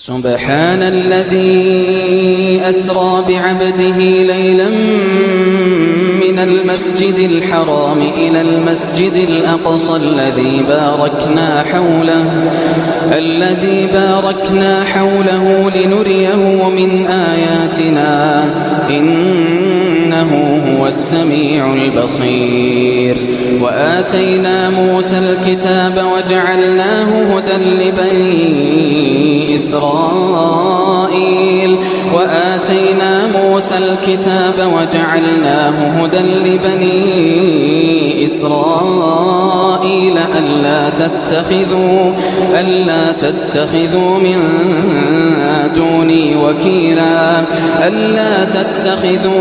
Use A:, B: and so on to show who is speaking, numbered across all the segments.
A: سبحان الذي أسرى بعبده ليلا من المسجد الحرام إلى المسجد الأقصى الذي باركنا حوله لنريه من آياتنا إنه هو السميع البصير. وآتينا موسى الكتاب وجعلناه هدى لبني إسرائيل ألا تتخذوا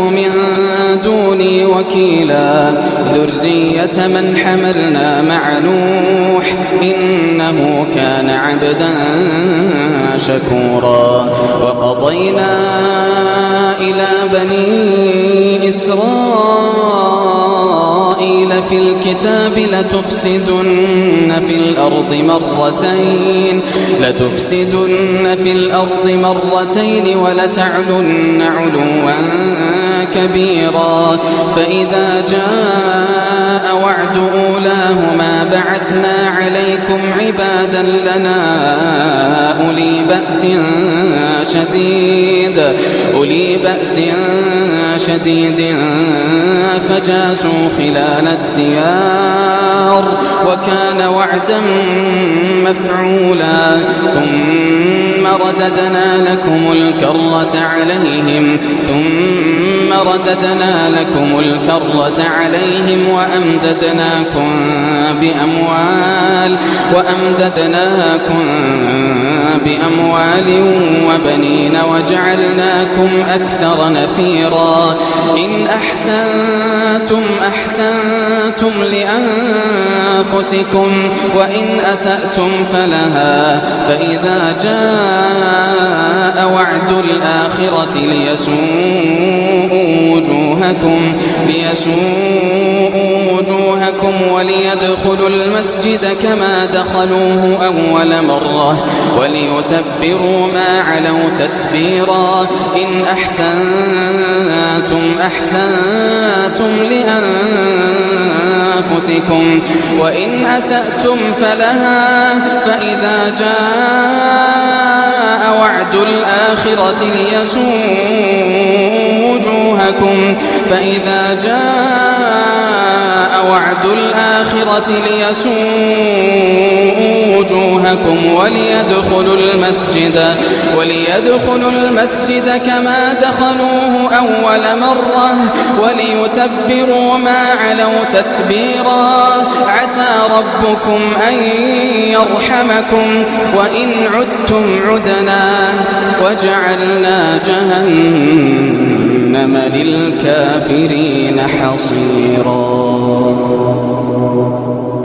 A: من دوني وكيلا ذرية من حملنا مع نوح إنه كان عبدا شكورا. وقضينا إلى بني إسرائيل في الكتاب لتفسدن في الأرض مرتين ولتعلن علوا كبيرا. فإذا جاء وعد أولاهما بعثنا عليكم عبادا لنا أولي بأس شديد فجاسوا خلال الديار وكان وعدا مفعولا. ثم رددنا لكم الكرة عليهم وأمددناكم بأموال وبنين وجعلناكم أكثر نفيرا. إن أحسنتم لأنفسكم وإن أسأتم فلها. فإذا جاء وعد الآخرة ليسوءوا وجوهكم وليدخلوا المسجد كما دخلوه أول مرة وليتبروا ما علوا تتبيرا. إن أحسنتم لأنفسكم وإن أسأتم فلها. فإذا جاء وعد الآخرة ليسوءوا وجوهكم وليدخلوا المسجد كما دخلوه أول مرة وليتبروا ما علوا تتبيرا. عسى ربكم أن يرحمكم وإن عدتم عدنا وجعلنا جهنم للكافرين حصيرا.